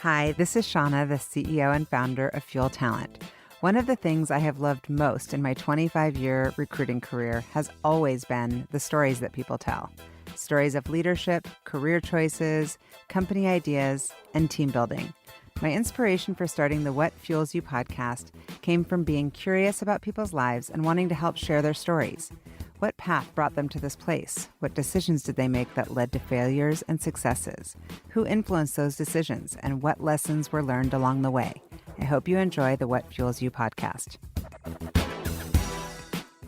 Hi, this is Shauna, the CEO and founder of Fuel Talent. One of the things I have loved most in my 25-year recruiting career has always been the stories that people tell. Stories of leadership, career choices, company ideas, and team building. My inspiration for starting the What Fuels You podcast came from being curious about people's lives and wanting to help share their stories. What path brought them to this place? What decisions did they make that led to failures and successes? Who influenced those decisions, and what lessons were learned along the way? I hope you enjoy the What Fuels You podcast.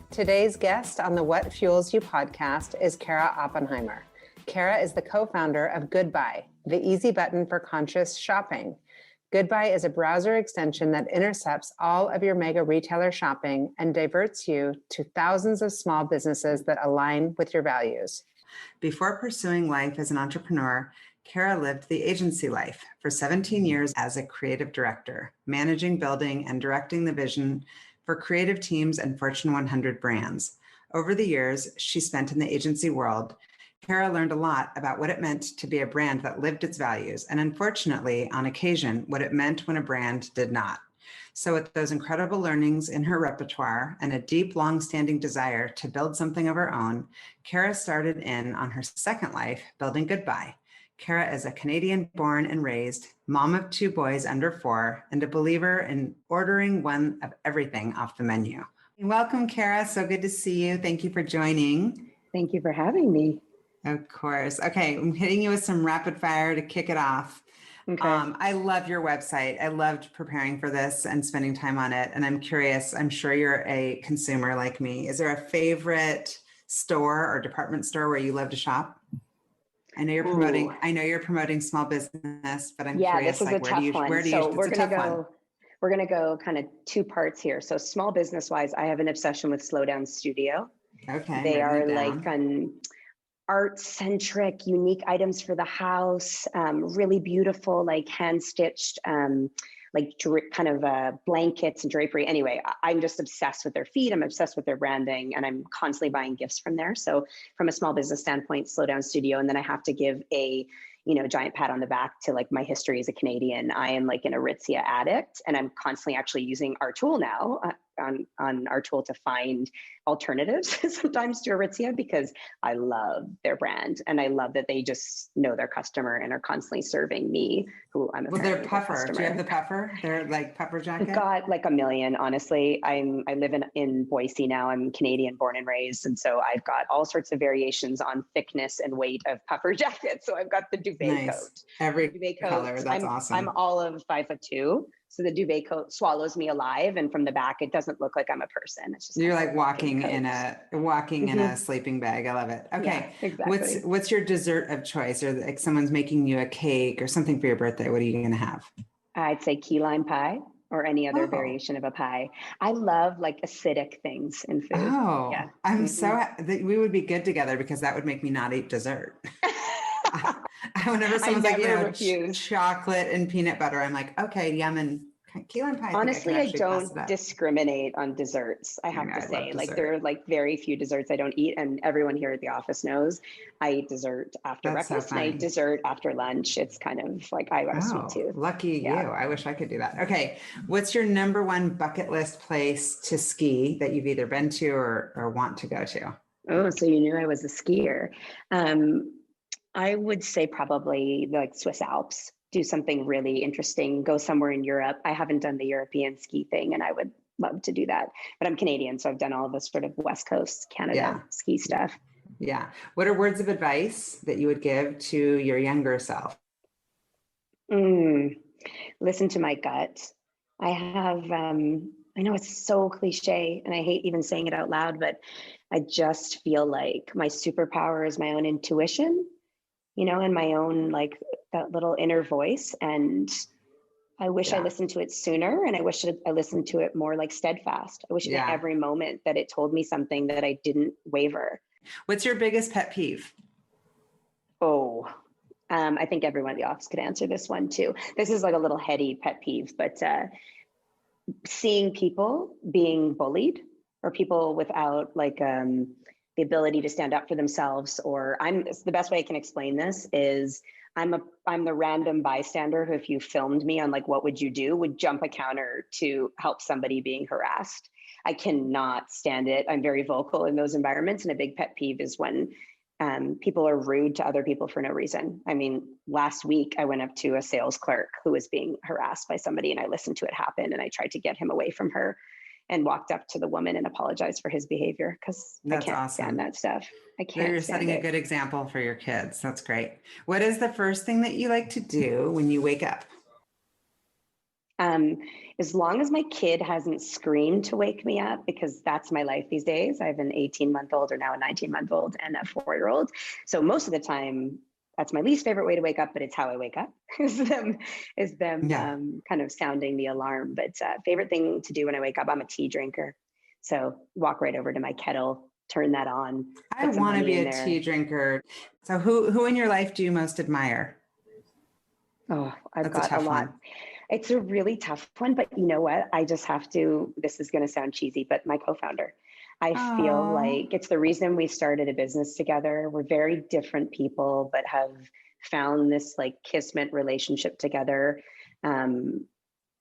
Today's guest on the What Fuels You podcast is Cara Oppenheimer. Cara is the co-founder of GoodBuy, the easy button for conscious shopping. GoodBuy is a browser extension that intercepts all of your mega retailer shopping and diverts you to thousands of small businesses that align with your values. Before pursuing life as an entrepreneur, Cara lived the agency life for 17 years as a creative director, managing, building, and directing the vision for creative teams and Fortune 100 brands. Over the years she spent in the agency world, Cara learned a lot about what it meant to be a brand that lived its values, and unfortunately, on occasion, what it meant when a brand did not. So with those incredible learnings in her repertoire and a deep, long-standing desire to build something of her own, Cara started in on her second life, building GoodBuy. Cara is a Canadian born and raised, mom of 2 boys under 4, and a believer in ordering one of everything off the menu. Welcome, Cara. So good to see you. Thank you for joining. Thank you for having me. Of course. Okay, I'm hitting you with some rapid fire to kick it off. Okay. I love your website. I loved preparing for this and spending time on it. And I'm curious, I'm sure you're a consumer like me. Is there a favorite store or department store where you love to shop? I know you're promoting small business, but I'm curious, this is like, a tough one. We're gonna go kind of 2 parts here. So small business wise, I have an obsession with Slow Down Studio. Okay. They are like art-centric, unique items for the house, really beautiful, like hand-stitched, blankets and drapery. Anyway, I'm just obsessed with their feed. I'm obsessed with their branding, and I'm constantly buying gifts from there. So from a small business standpoint, Slow Down Studio. And then I have to give a giant pat on the back to like my history as a Canadian. I am like an Aritzia addict, and I'm constantly actually using our tool now on our tool to find alternatives sometimes to Aritzia, because I love their brand and I love that they just know their customer and are constantly serving me, who I'm a they're puffer. Do you have the puffer? They're like puffer jacket? I've got like a million, honestly. I live in Boise now. I'm Canadian born and raised. And so I've got all sorts of variations on thickness and weight of puffer jackets. So I've got the duvet coat. Every duvet color, that's awesome. I'm all of 5'2". So the duvet coat swallows me alive, and from the back, it doesn't look like I'm a person. It's just you're like walking in a sleeping bag. I love it. Okay, yeah, exactly. What's your dessert of choice, or like someone's making you a cake or something for your birthday? What are you going to have? I'd say key lime pie or any other variation of a pie. I love like acidic things in food. Oh, yeah. I'm so we would be good together, because that would make me not eat dessert. Whenever someone's like, chocolate and peanut butter, I'm like, okay, yum, and key lime pie. Honestly, I don't discriminate on desserts. I have to say, like, there are like very few desserts I don't eat, and everyone here at the office knows I eat dessert after breakfast and I eat dessert after lunch. It's kind of like I got a sweet tooth. Lucky you. I wish I could do that. Okay, what's your number one bucket list place to ski that you've either been to or want to go to? Oh, so you knew I was a skier. I would say probably like Swiss Alps. Do something really interesting, go somewhere in Europe. I haven't done the European ski thing, and I would love to do that. But I'm Canadian, so I've done all this sort of West Coast Canada ski stuff. Yeah. What are words of advice that you would give to your younger self? Listen to my gut. I have, I know it's so cliche, and I hate even saying it out loud, but I just feel like my superpower is my own intuition, and my own, like, that little inner voice. And I wish I listened to it sooner, and I wish I listened to it more like steadfast. I wish at every moment that it told me something, that I didn't waver. What's your biggest pet peeve? I think everyone in the office could answer this one too. This is like a little heady pet peeve, but seeing people being bullied, or people without like the ability to stand up for themselves, or the best way I can explain this is I'm the random bystander who, if you filmed me on like what would you do, would jump a counter to help somebody being harassed. I cannot stand it. I'm very vocal in those environments, and a big pet peeve is when people are rude to other people for no reason. I mean, last week I went up to a sales clerk who was being harassed by somebody, and I listened to it happen, and I tried to get him away from her, and walked up to the woman and apologized for his behavior, because I can't stand that stuff. I can't. You're setting a good example for your kids. That's great. What is the first thing that you like to do when you wake up? As long as my kid hasn't screamed to wake me up, because that's my life these days. I have an 18-month-old, or now a 19-month-old, and a 4-year-old. So most of the time, that's my least favorite way to wake up, but it's how I wake up, is them kind of sounding the alarm. But favorite thing to do when I wake up, I'm a tea drinker. So walk right over to my kettle, turn that on. I want to be a tea drinker. So who in your life do you most admire? Oh, I've got a lot. It's a really tough one, but you know what? I just have to, this is going to sound cheesy, but my co-founder. I feel like it's the reason we started a business together. We're very different people, but have found this like kismet relationship together.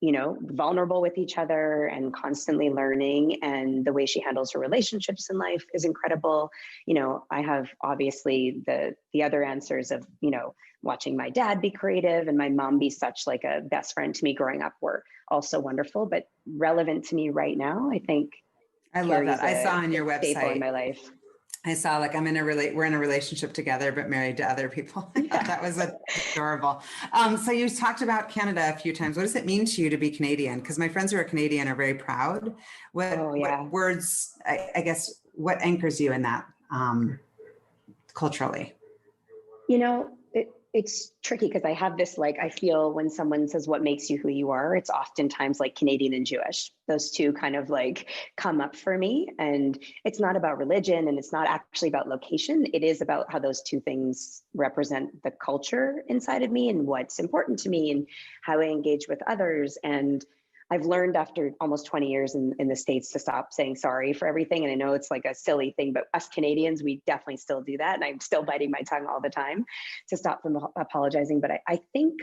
Vulnerable with each other and constantly learning. And the way she handles her relationships in life is incredible. I have obviously the other answers of, watching my dad be creative and my mom be such like a best friend to me growing up were also wonderful, but relevant to me right now, I think. I love that. I saw on your website staple in my life. I saw like we're in a relationship together, but married to other people. Yeah. That was adorable. So you talked about Canada a few times. What does it mean to you to be Canadian? Because my friends who are Canadian are very proud. What words, I guess, what anchors you in that culturally? It's tricky because I have this, I feel when someone says what makes you who you are, it's oftentimes like Canadian and Jewish. Those two kind of come up for me. And it's not about religion, and it's not actually about location. It is about how those two things represent the culture inside of me and what's important to me and how I engage with others. And I've learned after almost 20 years in the States to stop saying sorry for everything. And I know it's like a silly thing, but us Canadians, we definitely still do that. And I'm still biting my tongue all the time to stop from apologizing. But I think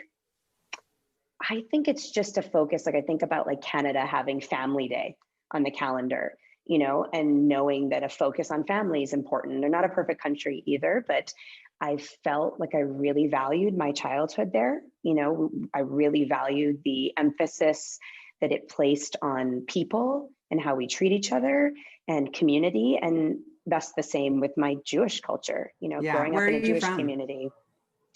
it's just a focus. I think about Canada having Family Day on the calendar, and knowing that a focus on family is important. They're not a perfect country either, but I felt like I really valued my childhood there. I really valued the emphasis that it placed on people and how we treat each other and community. And that's the same with my Jewish culture, growing up in a Jewish community.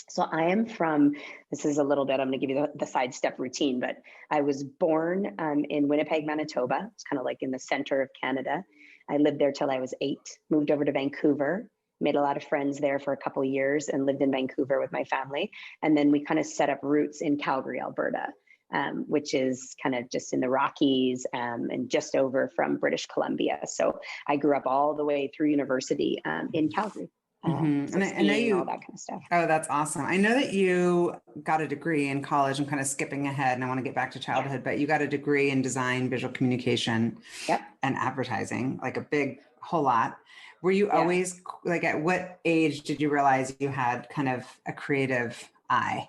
So I am from, this is a little bit, I'm going to give you the sidestep routine, but I was born in Winnipeg, Manitoba. It's kind of in the center of Canada. I lived there till I was 8, moved over to Vancouver, made a lot of friends there for a couple of years and lived in Vancouver with my family. And then we kind of set up roots in Calgary, Alberta. Which is kind of just in the Rockies and just over from British Columbia. So I grew up all the way through university in Calgary. And I know you, all that kind of stuff. Oh, that's awesome. I know that you got a degree in college. I'm kind of skipping ahead and I want to get back to childhood, but you got a degree in design, visual communication, and advertising, a big whole lot. Were you always at what age did you realize you had kind of a creative eye?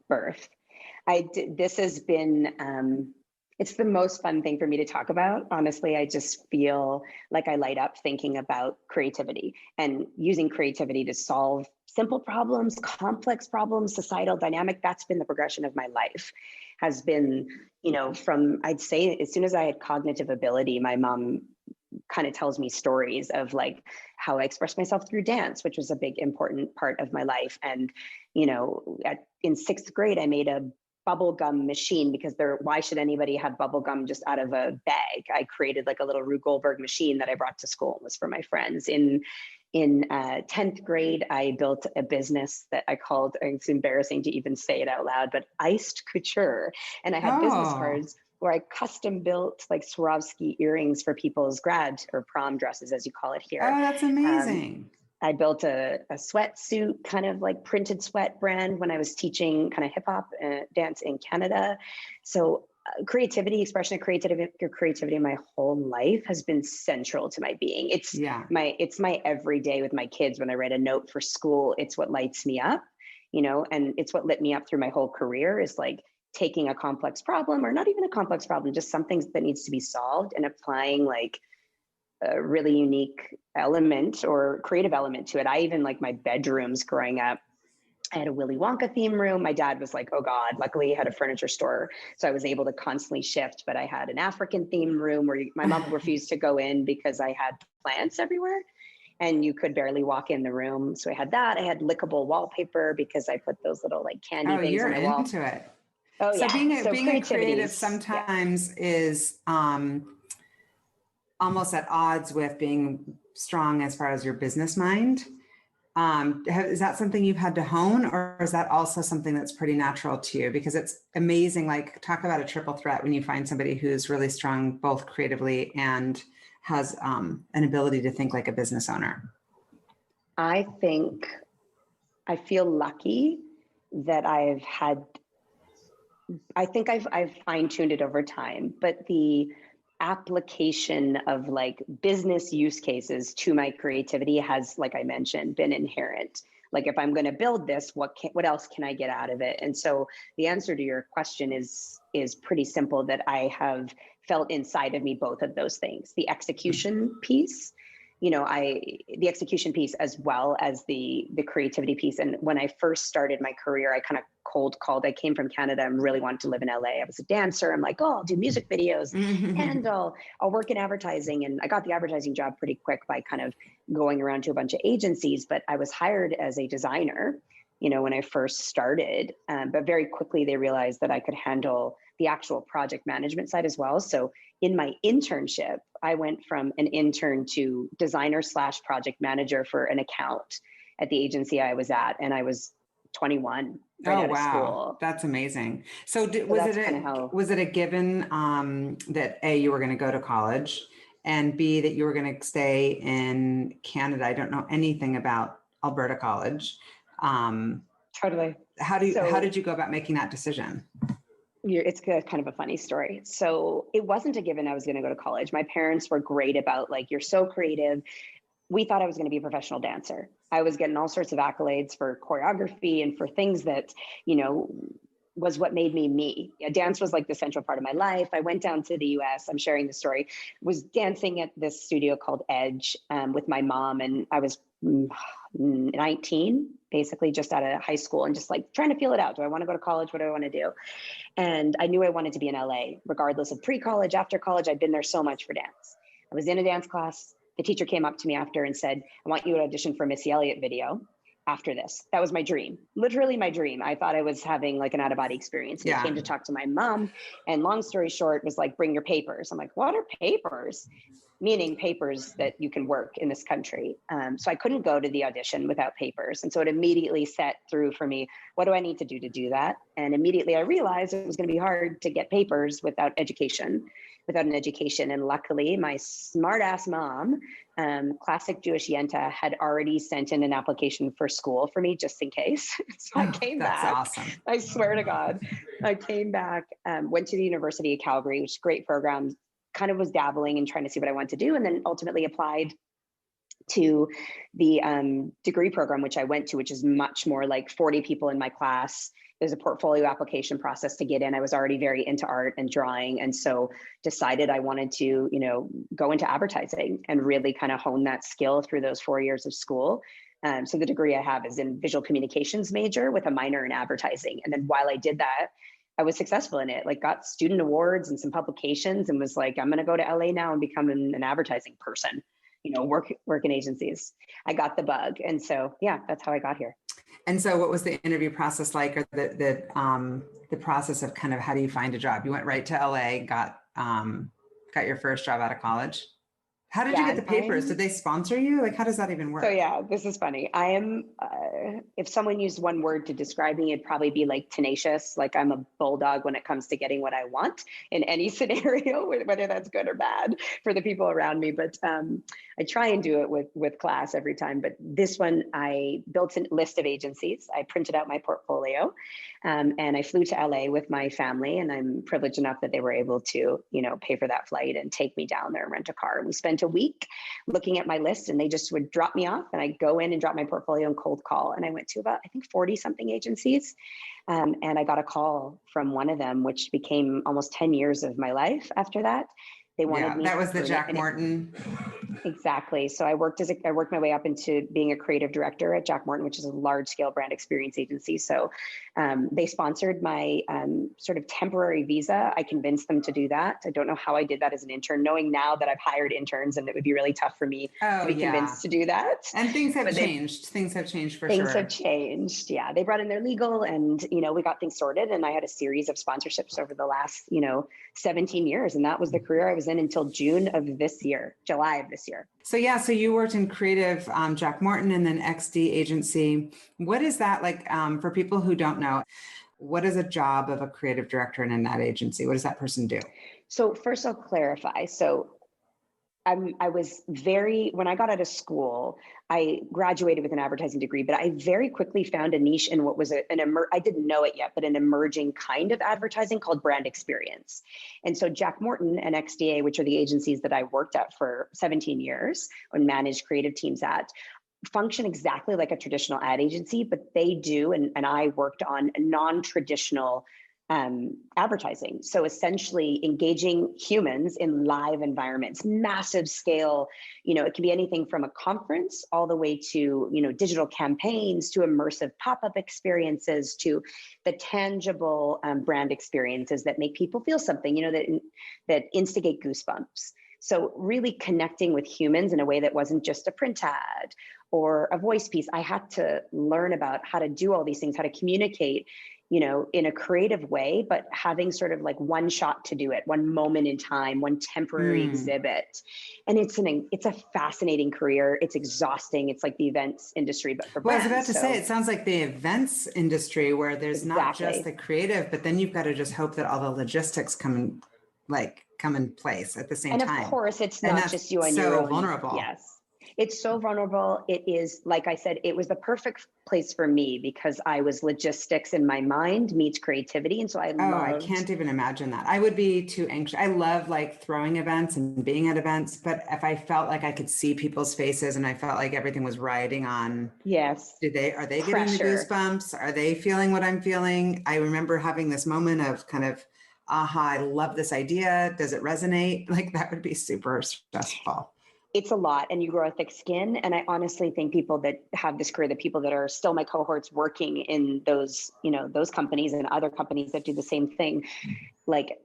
Birth. This has been, it's the most fun thing for me to talk about. Honestly, I just feel like I light up thinking about creativity and using creativity to solve simple problems, complex problems, societal dynamic. That's been the progression of my life, has been, from, I'd say, as soon as I had cognitive ability, my mom kind of tells me stories of how I expressed myself through dance, which was a big, important part of my life. And, in 6th grade, I made a bubble gum machine because why should anybody have bubble gum just out of a bag? I created a little Rube Goldberg machine that I brought to school and was for my friends. In 10th grade, I built a business that I called, it's embarrassing to even say it out loud, but Iced Couture. And I had business cards where I custom built Swarovski earrings for people's grad or prom dresses, as you call it here. Oh, that's amazing. I built a sweatsuit, kind of printed sweat brand when I was teaching kind of hip hop dance in Canada. So creativity, expression of creativity my whole life has been central to my being. It's my everyday with my kids. When I write a note for school, it's what lights me up. and it's what lit me up through my whole career is like taking a complex problem, or not even a complex problem, just something that needs to be solved, and applying like a really unique element or creative element to it. I even like my bedrooms growing up, I had a Willy Wonka theme room. My dad was like, oh God, luckily he had a furniture store. So I was able to constantly shift, but I had an African theme room where my mom refused to go in because I had plants everywhere and you could barely walk in the room. So I had that. I had lickable wallpaper because I put those little like candy things on the wall. Into it. Oh so yeah. Being a creative sometimes is almost at odds with being strong as far as your business mind. Is that something you've had to hone, or is that also something that's pretty natural to you? Because it's amazing, like talk about a triple threat when you find somebody who's really strong, both creatively and has an ability to think like a business owner. I feel lucky that I've fine-tuned it over time, but the application of like business use cases to my creativity has, like I mentioned, been inherent. Like if I'm going to build this, what else can I get out of it? And so the answer to your question is pretty simple, that I have felt inside of me both of those things, the execution piece, the execution piece as well as the creativity piece. And when I first started my career, I kind of cold called. I came from Canada and really wanted to live in LA. I was a dancer. I'm like, oh, I'll do music videos and I'll work in advertising. And I got the advertising job pretty quick by kind of going around to a bunch of agencies, but I was hired as a designer, when I first started, but very quickly they realized that I could handle the actual project management side as well. So in my internship, I went from an intern to designer / project manager for an account at the agency I was at. And I was 21 right out of school. That's amazing. So was it a given that A, you were going to go to college, and B, that you were going to stay in Canada? I don't know anything about Alberta College. Totally. How did you go about making that decision? It's kind of a funny story. So it wasn't a given I was going to go to college. My parents were great about like, you're so creative. We thought I was going to be a professional dancer. I was getting all sorts of accolades for choreography and for things that, was what made me me. Dance was like the central part of my life. I went down to the US, I'm sharing the story, was dancing at this studio called Edge with my mom. And I was 19, basically just out of high school, and just like trying to feel it out. Do I want to go to college? What do I want to do? And I knew I wanted to be in LA, regardless of pre-college, after college. I'd been there so much for dance. I was in a dance class. The teacher came up to me after and said, I want you to audition for a Missy Elliott video after this. That was my dream, literally my dream. I thought I was having like an out-of-body experience. And I came to talk to my mom, and long story short was like, bring your papers. I'm like, what are papers? Meaning papers that you can work in this country. So I couldn't go to the audition without papers. And so it immediately set through for me, what do I need to do that? And immediately I realized it was going to be hard to get papers without an education. And luckily my smart ass mom, classic Jewish Yenta, had already sent in an application for school for me just in case. So I came back. That's awesome. I swear to God, I came back, went to the University of Calgary, which is a great program, kind of was dabbling and trying to see what I wanted to do, and then ultimately applied to the degree program, which I went to, which is much more like 40 people in my class. There's a portfolio application process to get in. I was already very into art and drawing, and so decided I wanted to, go into advertising and really kind of hone that skill through those 4 years of school. So the degree I have is in visual communications major with a minor in advertising. And then while I did that, I was successful in it, like got student awards and some publications, and was like, I'm going to go to LA now and become an advertising person, work in agencies. I got the bug. And so, yeah, that's how I got here. And so what was the interview process like, or the process of kind of how do you find a job? You went right to LA, got your first job out of college. How did you get the papers? Did they sponsor you? Like, how does that even work? So yeah, this is funny. I am, if someone used one word to describe me, it'd probably be like tenacious. Like I'm a bulldog when it comes to getting what I want in any scenario, whether that's good or bad for the people around me. But I try and do it with class every time. But this one, I built a list of agencies. I printed out my portfolio, and I flew to LA with my family. And I'm privileged enough that they were able to, pay for that flight and take me down there and rent a car. And we spent spent a week looking at my list, and they just would drop me off, and I'd go in and drop my portfolio and cold call. And I went to about, I think, 40 something agencies. And I got a call from one of them, which became almost 10 years of my life after that. They wanted me. That was the Jack Morton. Exactly. So I worked my way up into being a creative director at Jack Morton, which is a large scale brand experience agency. So they sponsored my sort of temporary visa. I convinced them to do that. I don't know how I did that as an intern, knowing now that I've hired interns and it would be really tough for me to be convinced to do that. And things have changed. Things have changed for sure. Things have changed. Yeah. They brought in their legal and, we got things sorted, and I had a series of sponsorships over the last, 17 years. And that was the career I was in until July of this year. So you worked in creative, Jack Morton, and then XD agency. What is that like for people who don't know? What is a job of a creative director in an ad agency? What does that person do? So first I'll clarify. So when I got out of school, I graduated with an advertising degree, but I very quickly found a niche in what was I didn't know it yet, but an emerging kind of advertising called brand experience. And so Jack Morton and XDA, which are the agencies that I worked at for 17 years and managed creative teams at, function exactly like a traditional ad agency, but they do, and I worked on a non-traditional advertising. So essentially engaging humans in live environments, massive scale, it can be anything from a conference all the way to, digital campaigns, to immersive pop-up experiences, to the tangible brand experiences that make people feel something, that instigate goosebumps. So really connecting with humans in a way that wasn't just a print ad or a voice piece. I had to learn about how to do all these things, how to communicate, in a creative way, but having sort of like one shot to do it, one moment in time, one temporary exhibit. And it's a fascinating career. It's exhausting. It's like the events industry, but for brands. I was about to say, it sounds like the events industry where there's not just the creative, but then you've got to just hope that all the logistics come in place at the same time. And of course, it's not just you on your own. So vulnerable. Yes. It's so vulnerable. It is, like I said, it was the perfect place for me because I was logistics in my mind meets creativity. And so I can't even imagine that. I would be too anxious. I love throwing events and being at events, but if I felt like I could see people's faces and I felt like everything was riding on, yes. Are they getting the goosebumps? Are they feeling what I'm feeling? I remember having this moment of kind of, aha, I love this idea. Does it resonate? That would be super stressful. It's a lot, and you grow a thick skin. And I honestly think people that have this career, the people that are still my cohorts working in those, those companies and other companies that do the same thing, it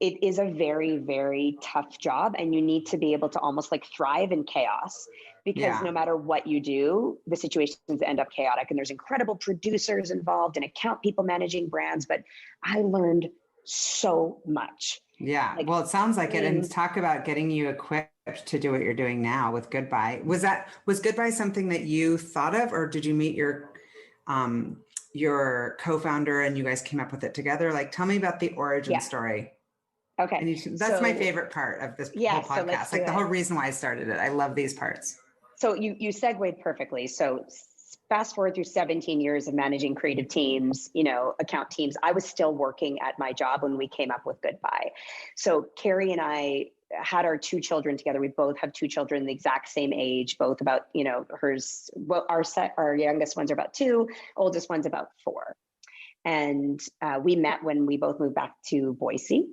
is a very, very tough job. And you need to be able to almost thrive in chaos, because no matter what you do, the situations end up chaotic. And there's incredible producers involved and account people managing brands. But I learned so much. Yeah. Well, it sounds like it. And talk about getting you equipped to do what you're doing now with GoodBuy. Was GoodBuy something that you thought of, or did you meet your co-founder and you guys came up with it together? Tell me about the origin story. Okay. That's my favorite part of this whole podcast. The whole reason why I started it. I love these parts. So you segued perfectly. So fast forward through 17 years of managing creative teams, account teams, I was still working at my job when we came up with GoodBuy. So Carrie and I had our two children together. We both have two children the exact same age, both about, our youngest ones are about 2, oldest one's about 4. And we met when we both moved back to Boise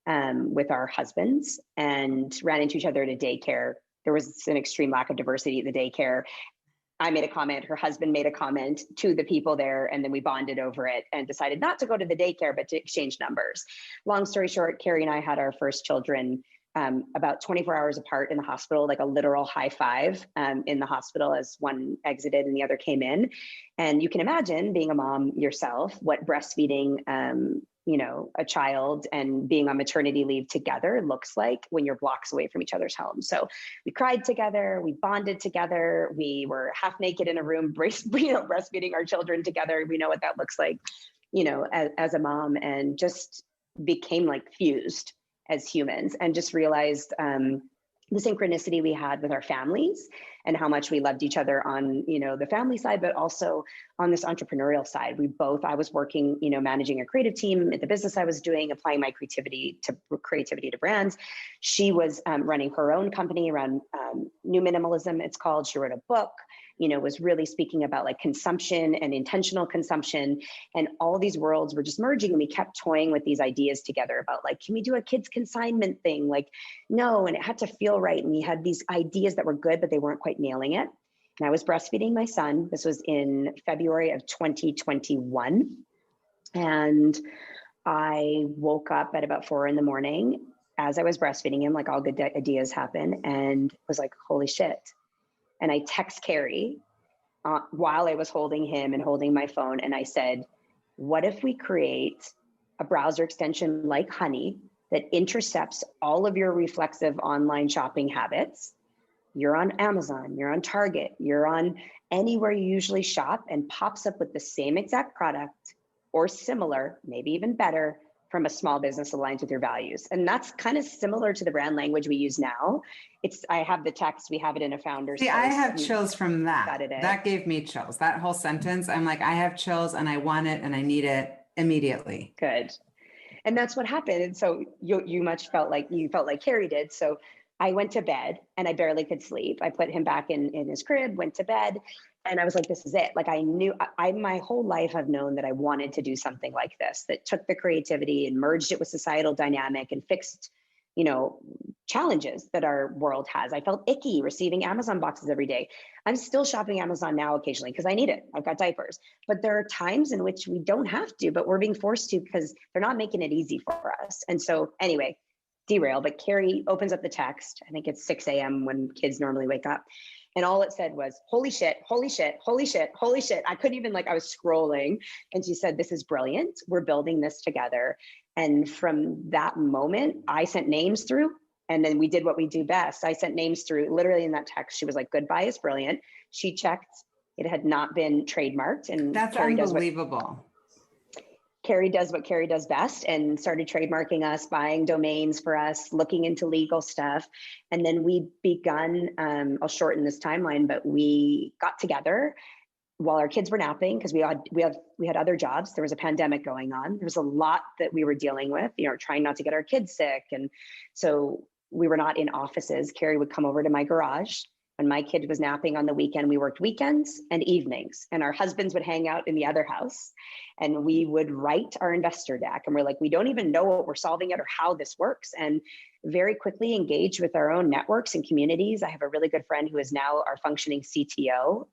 with our husbands and ran into each other at a daycare. There was an extreme lack of diversity at the daycare. I made a comment, her husband made a comment to the people there, and then we bonded over it and decided not to go to the daycare, but to exchange numbers. Long story short, Carrie and I had our first children about 24 hours apart in the hospital, like a literal high five in the hospital as one exited and the other came in. And you can imagine, being a mom yourself, what breastfeeding a child and being on maternity leave together looks like when you're blocks away from each other's homes. So we cried together, we bonded together, we were half naked in a room, breastfeeding our children together. We know what that looks like, as a mom, and just became fused as humans, and just realized the synchronicity we had with our families and how much we loved each other on, the family side, but also on this entrepreneurial side. I was working, managing a creative team at the business I was doing, applying my creativity to brands. She was running her own company around new minimalism, it's called. She wrote a book, was really speaking about like consumption and intentional consumption. And all these worlds were just merging, and we kept toying with these ideas together about like, can we do a kids consignment thing? Like, no, and it had to feel right. And we had these ideas that were good, but they weren't quite nailing it. And I was breastfeeding my son. This was in February of 2021. And I woke up at about 4 a.m. as I was breastfeeding him, like all good ideas happen, and was like, holy shit. And I text Carrie while I was holding him and holding my phone. And I said, what if we create a browser extension like Honey that intercepts all of your reflexive online shopping habits? You're on Amazon, you're on Target, you're on anywhere you usually shop, and pops up with the same exact product or similar, maybe even better, from a small business aligned with your values. And that's kind of similar to the brand language we use now. I have the text, we have it in a founder's See, post. I have chills from that. That gave me chills. That whole sentence, I'm like, I have chills and I want it and I need it immediately. Good. And that's what happened. And so you felt like Carrie did. So I went to bed and I barely could sleep. I put him back in his crib, went to bed, and I was like, this is it. Like I knew, my whole life I've known that I wanted to do something like this, that took the creativity and merged it with societal dynamic and fixed, challenges that our world has. I felt icky receiving Amazon boxes every day. I'm still shopping Amazon now occasionally because I need it. I've got diapers, but there are times in which we don't have to, but we're being forced to because they're not making it easy for us. And so anyway, derail, but Carrie opens up the text. I think it's 6 a.m. when kids normally wake up. And all it said was, holy shit, holy shit, holy shit, holy shit. I couldn't even, I was scrolling. And she said, this is brilliant. We're building this together. And from that moment, I sent names through, and then we did what we do best. I sent names through, literally in that text. She was like, GoodBuy is brilliant. She checked, it had not been trademarked. And that's unbelievable. Carrie does what Carrie does best and started trademarking us, buying domains for us, looking into legal stuff. And then we begun, I'll shorten this timeline, but we got together while our kids were napping because we had other jobs. There was a pandemic going on. There was a lot that we were dealing with, trying not to get our kids sick. And so we were not in offices. Carrie would come over to my garage. When my kid was napping on the weekend, we worked weekends and evenings, and our husbands would hang out in the other house, and we would write our investor deck. And we're like, we don't even know what we're solving yet or how this works. And very quickly engaged with our own networks and communities. I have a really good friend who is now our functioning CTO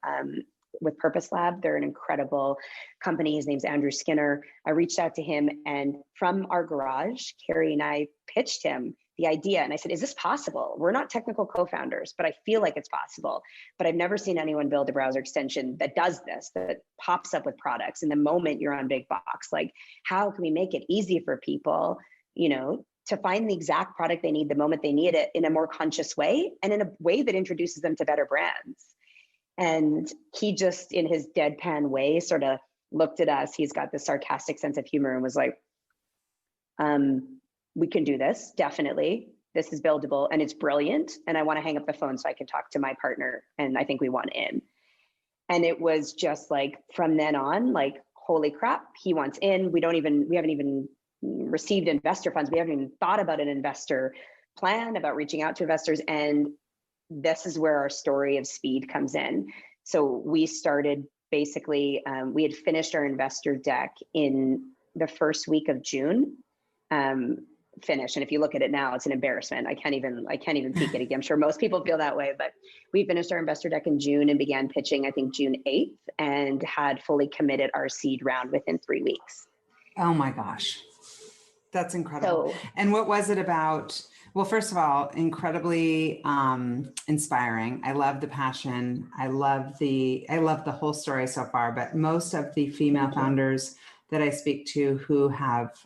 with Purpose Lab. They're an incredible company. His name's Andrew Skinner. I reached out to him, and from our garage, Carrie and I pitched him the idea. And I said, is this possible? We're not technical co-founders, but I feel like it's possible. But I've never seen anyone build a browser extension that does this, that pops up with products in the moment you're on big box. Like, how can we make it easy for people, to find the exact product they need the moment they need it in a more conscious way and in a way that introduces them to better brands? And he just, in his deadpan way, sort of looked at us. He's got this sarcastic sense of humor and was like, we can do this, definitely. This is buildable and it's brilliant. And I want to hang up the phone so I can talk to my partner. And I think we want in. And it was just like, from then on, like, holy crap, he wants in. We haven't even received investor funds. We haven't even thought about an investor plan, about reaching out to investors. And this is where our story of speed comes in. So we started basically, we had finished our investor deck in the first week of June. Finish. And if you look at it now, it's an embarrassment. I can't even peek at it again. I'm sure most people feel that way, but we finished our investor deck in June and began pitching, I think, June 8th, and had fully committed our seed round within 3 weeks. Oh my gosh. That's incredible. And what was it about? Well, first of all, incredibly inspiring. I love the passion. I love the whole story so far, but most of the female founders that I speak to who have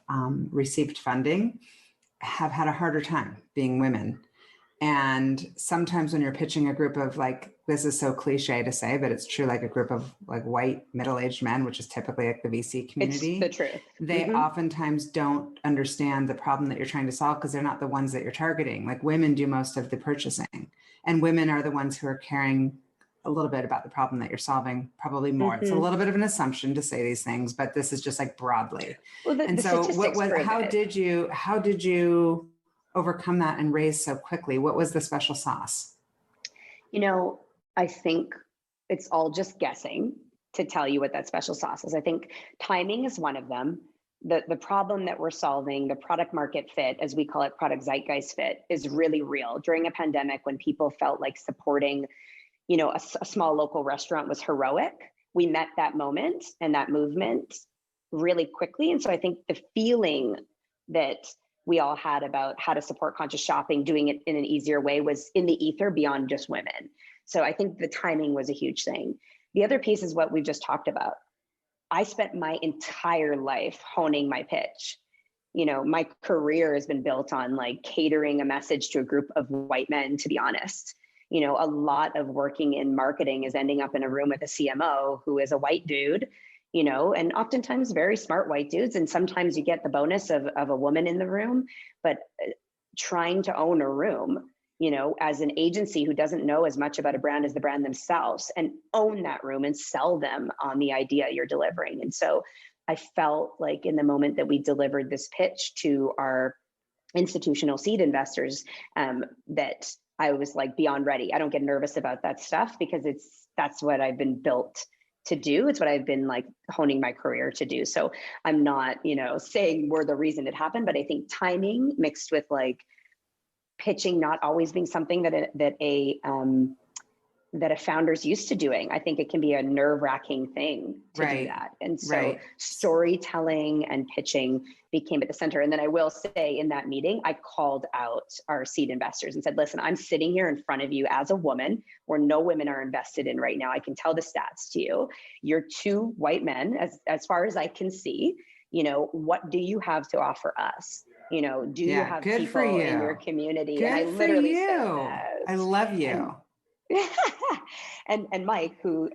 received funding have had a harder time being women. And sometimes when you're pitching a group of like, this is so cliche to say, but it's true, like a group of like white middle-aged men, which is typically like the VC community. It's the truth. They oftentimes don't understand the problem that you're trying to solve because they're not the ones that you're targeting. Like women do most of the purchasing, and women are the ones who are caring a little bit about the problem that you're solving, probably more. It's a little bit of an assumption to say these things, but this is just like broadly. Well, and so how did you overcome that and raise so quickly? What was the special sauce? I think it's all just guessing to tell you what that special sauce is. I think timing is one of them. The problem that we're solving, the product market fit, as we call it, product zeitgeist fit, is really real. During a pandemic, when people felt like supporting, a small local restaurant was heroic, we met that moment and that movement really quickly. And so I think the feeling that we all had about how to support conscious shopping, doing it in an easier way, was in the ether beyond just women. So I think the timing was a huge thing. The other piece is what we've just talked about. I spent my entire life honing my pitch. My career has been built on like catering a message to a group of white men, to be honest. A lot of working in marketing is ending up in a room with a CMO who is a white dude, and oftentimes very smart white dudes. And sometimes you get the bonus of a woman in the room, but trying to own a room, as an agency who doesn't know as much about a brand as the brand themselves, and own that room and sell them on the idea you're delivering. And so I felt like in the moment that we delivered this pitch to our institutional seed investors, that I was like beyond ready. I don't get nervous about that stuff because that's what I've been built to do. It's what I've been like honing my career to do. So I'm not, saying we're the reason it happened, but I think timing mixed with like pitching not always being something that a founder's used to doing. I think it can be a nerve-wracking thing to do that. And so storytelling and pitching became at the center. And then I will say in that meeting, I called out our seed investors and said, listen, I'm sitting here in front of you as a woman where no women are invested in right now. I can tell the stats to you. You're two white men, as far as I can see. What do you have to offer us? Do you have people in your community? Good and I literally said that. I love you. And Mike, who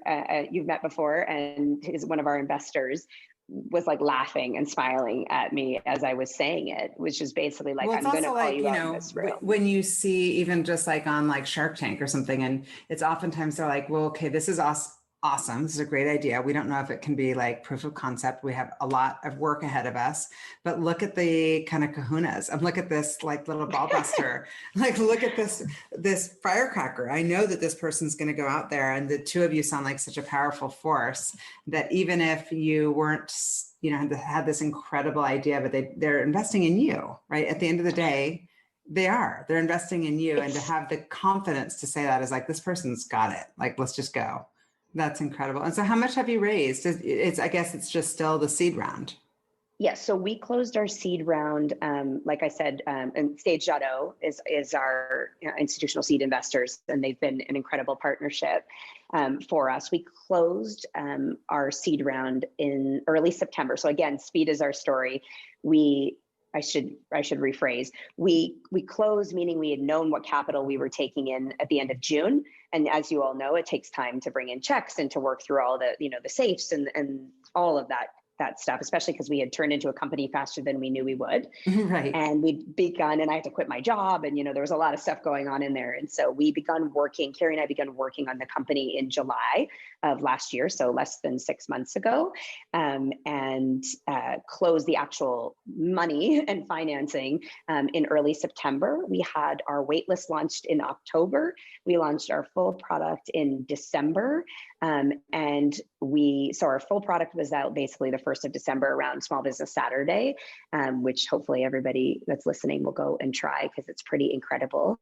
you've met before and is one of our investors, was like laughing and smiling at me as I was saying it, which is basically like, I'm going to call you out in this room. When you see even just like on like Shark Tank or something, and it's oftentimes they're like, well, okay, this is awesome. This is a great idea. We don't know if it can be like proof of concept. We have a lot of work ahead of us, but look at the kind of kahunas and look at this like little ball buster. Like, look at this firecracker. I know that this person's going to go out there, and the two of you sound like such a powerful force that even if you weren't, had this incredible idea, but they're investing in you, right? At the end of the day, they're investing in you. And to have the confidence to say that is like, this person's got it. Like, let's just go. That's incredible. And so how much have you raised? I guess it's just still the seed round. Yes. So we closed our seed round, like I said, and Stage.0 is our institutional seed investors, and they've been an incredible partnership for us. We closed our seed round in early September. So again, speed is our story. I should rephrase. We closed, meaning we had known what capital we were taking in at the end of June. And as you all know, it takes time to bring in checks and to work through all the, the safes and all of that stuff, especially because we had turned into a company faster than we knew we would. Right. And we'd begun, and I had to quit my job, and there was a lot of stuff going on in there. And so Carrie and I begun working on the company in July of last year, so less than 6 months ago, and closed the actual money and financing in early September. We had our waitlist launched in October. We launched our full product in December. So our full product was out basically the 1st of December around Small Business Saturday, which hopefully everybody that's listening will go and try because it's pretty incredible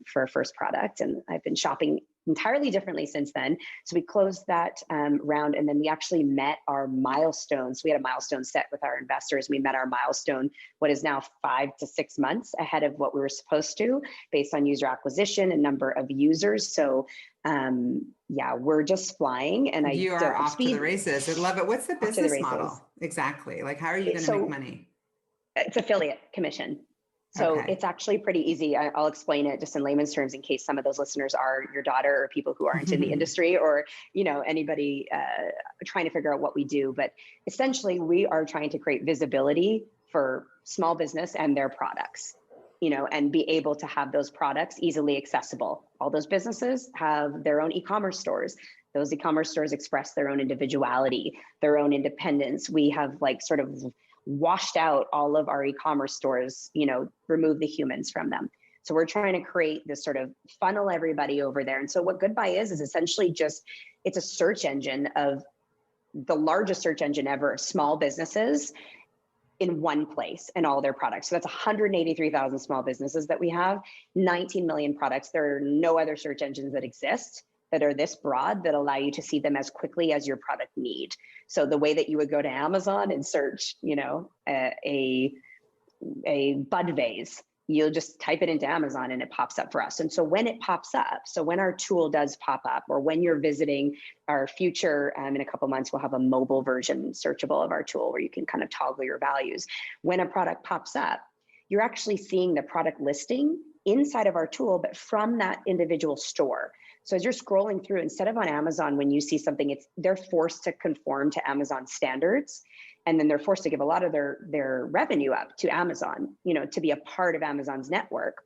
for a first product. And I've been shopping entirely differently since then. So we closed that round, and then we actually met our milestones. We had a milestone set with our investors. We met our milestone, what is now 5 to 6 months ahead of what we were supposed to, based on user acquisition and number of users. So we're just flying, and you are off to the races. I love it. What's the business model exactly? Like, how are you going to make money? It's affiliate commission. So Okay. it's actually pretty easy. I'll explain it just in layman's terms in case some of those listeners are your daughter or people who aren't in the industry, or, anybody trying to figure out what we do. But essentially, we are trying to create visibility for small business and their products, and be able to have those products easily accessible. All those businesses have their own e-commerce stores. Those e-commerce stores express their own individuality, their own independence. We have sort of washed out all of our e-commerce stores, remove the humans from them. So we're trying to create this sort of funnel everybody over there. And so what GoodBuy is essentially it's a search engine of the largest search engine ever of small businesses in one place and all their products. So that's 183,000 small businesses that we have, 19 million products. There are no other search engines that exist that are this broad that allow you to see them as quickly as your product need. So the way that you would go to Amazon and search, a bud vase, you'll just type it into Amazon and it pops up for us. And so when it pops up, so when our tool does pop up, or when you're visiting our future, in a couple of months, we'll have a mobile version searchable of our tool where you can kind of toggle your values. When a product pops up, you're actually seeing the product listing inside of our tool, but from that individual store. So as you're scrolling through, instead of on Amazon, when you see something, they're forced to conform to Amazon standards. And then they're forced to give a lot of their revenue up to Amazon, to be a part of Amazon's network.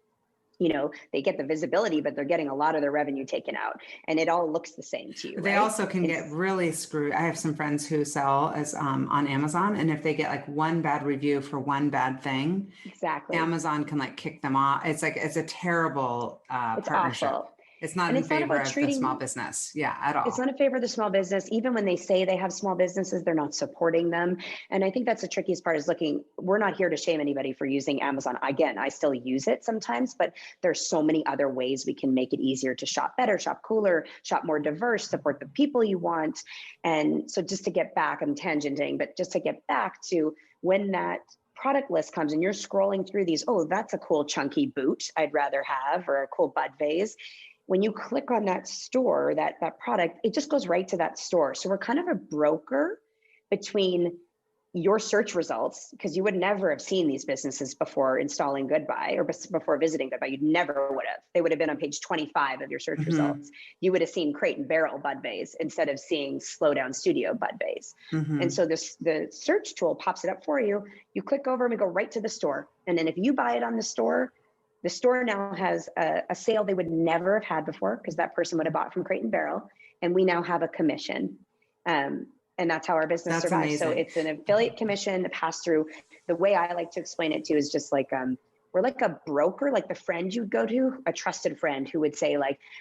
They get the visibility, but they're getting a lot of their revenue taken out, and it all looks the same to you. They also can get really screwed. I have some friends who sell as on Amazon, and if they get one bad review for one bad thing, exactly, Amazon can kick them off. It's a terrible partnership. Awful. It's not in favor of the small business. Yeah, at all. It's not in favor of the small business. Even when they say they have small businesses, they're not supporting them. And I think that's the trickiest part is we're not here to shame anybody for using Amazon. Again, I still use it sometimes, but there's so many other ways we can make it easier to shop better, shop cooler, shop more diverse, support the people you want. And so just to get back, I'm tangenting, but just to get back to when that product list comes and you're scrolling through these, oh, that's a cool chunky boot I'd rather have, or a cool bud vase. When you click on that store, that product, it just goes right to that store. So we're kind of a broker between your search results, because you would never have seen these businesses before installing GoodBuy or before visiting GoodBuy. You'd never would have. They would have been on page 25 of your search results. You would have seen Crate and Barrel bud vase instead of seeing Slowdown Studio bud vase. And so the search tool pops it up for you. You click over and we go right to the store. And then if you buy it on the store now has a sale they would never have had before, because that person would have bought from Crate and Barrel. And we now have a commission. And that's how our business survives. Amazing. So it's an affiliate commission that pass through. The way I like to explain it to is just we're like a broker, like the friend you'd go to, a trusted friend who would say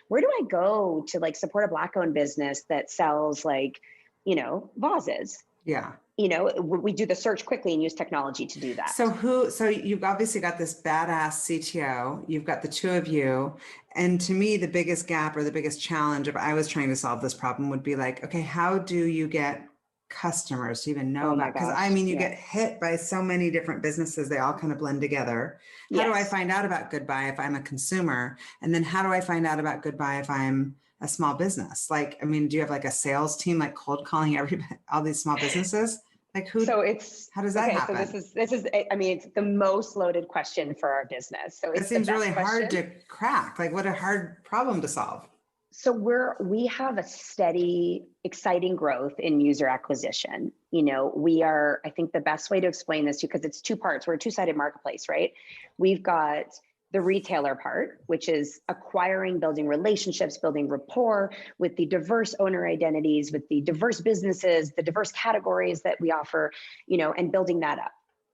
where do I go to support a Black owned business that sells vases? Yeah. We do the search quickly and use technology to do that. So you've obviously got this badass CTO, you've got the two of you. And to me, the biggest gap or the biggest challenge if I was trying to solve this problem would be okay, how do you get customers to even know about? Because you get hit by so many different businesses. They all kind of blend together. How do I find out about GoodBuy if I'm a consumer? And then how do I find out about GoodBuy if I'm a small business? Do you have a sales team cold calling all these small businesses? How does that happen? So this is it's the most loaded question for our business. So it seems really hard to crack. What a hard problem to solve. So we have a steady, exciting growth in user acquisition. We are, I think the best way to explain this, because it's two parts. We're a two-sided marketplace, right? We've got the retailer part, which is acquiring, building relationships, building rapport with the diverse owner identities, with the diverse businesses, the diverse categories that we offer, and building that up,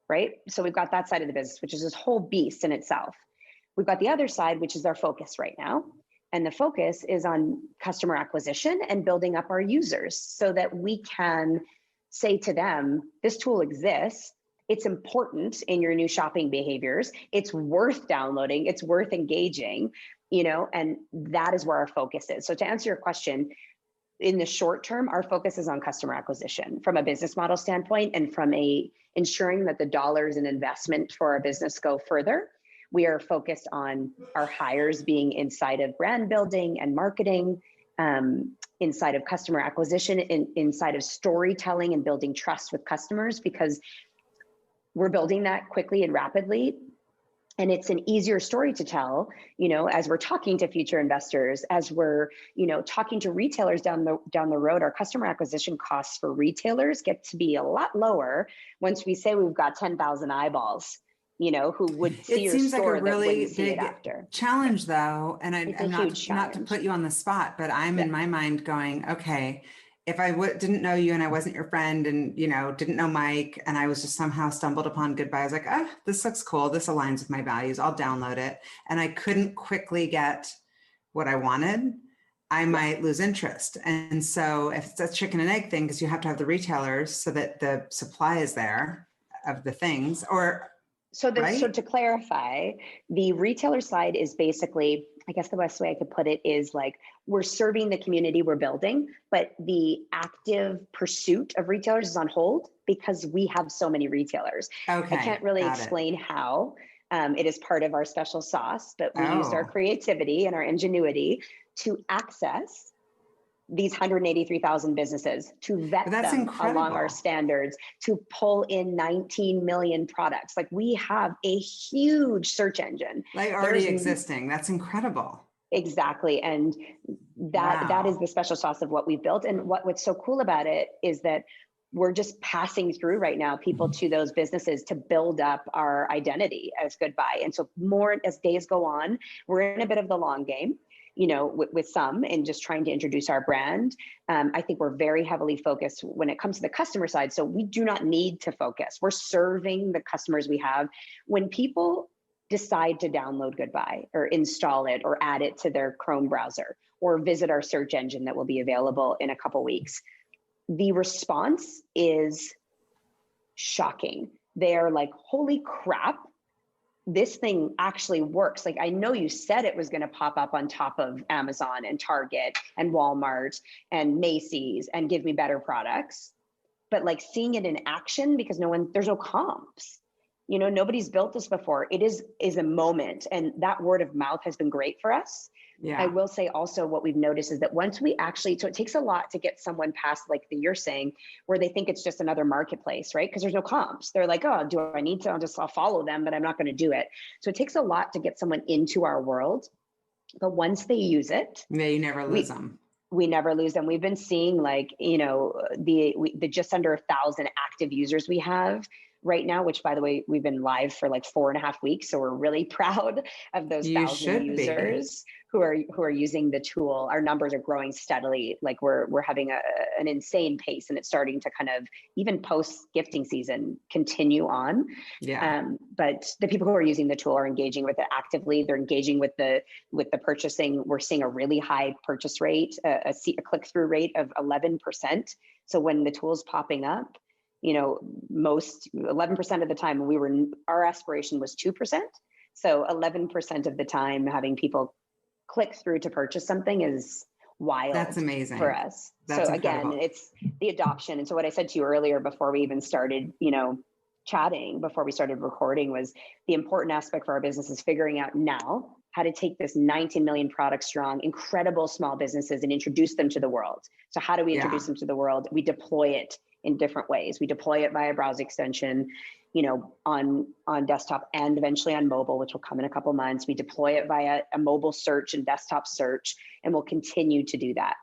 right? So we've got that side of the business, which is this whole beast in itself. We've got the other side, which is our focus right now. And the focus is on customer acquisition and building up our users so that we can say to them, this tool exists. It's important in your new shopping behaviors. It's worth downloading. It's worth engaging, and that is where our focus is. So to answer your question, in the short term, our focus is on customer acquisition from a business model standpoint and from ensuring that the dollars in investment for our business go further. We are focused on our hires being inside of brand building and marketing, inside of customer acquisition, inside of storytelling and building trust with customers, because we're building that quickly and rapidly. And it's an easier story to tell, as we're talking to future investors, as we're, talking to retailers down the road. Our customer acquisition costs for retailers get to be a lot lower once we say we've got 10,000 eyeballs, who would see your seems like a store that really wouldn't see it big after. challenge, though. And It's I'm a huge not to challenge. put you on the spot, but I'm in Yeah. my mind going, okay, if I didn't know you and I wasn't your friend and, didn't know Mike and I was just somehow stumbled upon GoodBuy, I was like, oh, this looks cool. This aligns with my values. I'll download it. And I couldn't quickly get what I wanted. I might lose interest. And so if it's a chicken and egg thing, because you have to have the retailers so that the supply is there of the things, or So right? to clarify, the retailer side is basically, I guess the best way I could put it is like, we're serving the community we're building, but the active pursuit of retailers is on hold because we have so many retailers. Okay. I can't really got it. explain how. It is part of our special sauce, but we used our Oh. creativity and our ingenuity to access these 183,000 businesses, to vet That's them incredible. along our standards, to pull in 19 million products. Like, we have a huge search engine. Like already existing. That's incredible. Exactly. And that is the special sauce of what we've built. And what's so cool about it is that we're just passing through right now people to those businesses to build up our identity as GoodBuy. And so more as days go on, we're in a bit of the long game, with some, and just trying to introduce our brand. I think we're very heavily focused when it comes to the customer side. So we do not need to focus. We're serving the customers we have. When people decide to download GoodBuy or install it or add it to their Chrome browser or visit our search engine that will be available in a couple weeks, the response is shocking. They're like, holy crap, this thing actually works. Like, I know you said it was going to pop up on top of Amazon and Target and Walmart and Macy's and give me better products, but like seeing it in action, because there's no comps, nobody's built this before. It is a moment. And that word of mouth has been great for us. Yeah. I will say also what we've noticed is that once we actually, so it takes a lot to get someone past, like you're saying, where they think it's just another marketplace, right? Because there's no comps. They're like, oh, do I need to? I'll follow them, but I'm not going to do it. So it takes a lot to get someone into our world. But once they use it, you never lose them. We never lose them. We've been seeing the just under 1,000 active users we have right now, which, by the way, we've been live for like 4.5 weeks. So we're really proud of those 1,000 users who are using the tool. Our numbers are growing steadily. Like, we're having an insane pace, and it's starting to kind of, even post gifting season, continue on. Yeah. But the people who are using the tool are engaging with it actively. They're engaging with the purchasing. We're seeing a really high purchase rate, a click-through rate of 11%. So when the tool's popping up, most 11% of the time our aspiration was 2%. So 11% of the time having people click through to purchase something is wild. That's amazing for us. That's so incredible. Again, it's the adoption. And so what I said to you earlier before we even started, chatting, before we started recording, was the important aspect for our business is figuring out now how to take this 19 million product strong, incredible small businesses and introduce them to the world. So how do we introduce them to the world? We deploy it in different ways. We deploy it via browser extension, on desktop and eventually on mobile, which will come in a couple months. We deploy it via a mobile search and desktop search, and we'll continue to do that,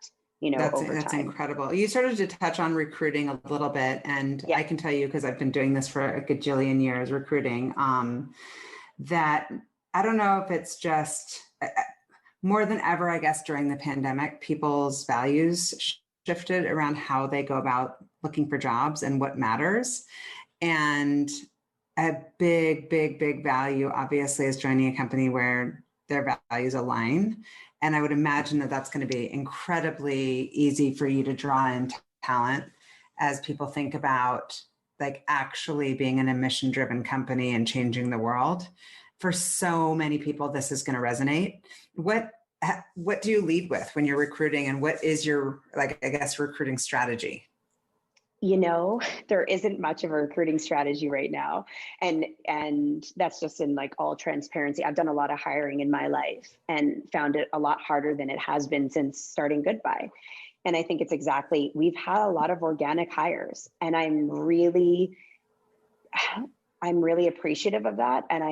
over time. That's incredible. You started to touch on recruiting a little bit, and I can tell you, because I've been doing this for a gajillion years, recruiting, that I don't know if it's just more than ever, I guess, during the pandemic, people's values shifted around how they go about looking for jobs and what matters. And a big, big, big value, obviously, is joining a company where their values align. And I would imagine that that's going to be incredibly easy for you to draw in talent as people think about like actually being an mission-driven company and changing the world. For so many people, this is going to resonate. What do you lead with when you're recruiting, and what is your, recruiting strategy? There isn't much of a recruiting strategy right now. And that's just in like all transparency. I've done a lot of hiring in my life and found it a lot harder than it has been since starting GoodBuy. And I think we've had a lot of organic hires, and I'm really appreciative of that. And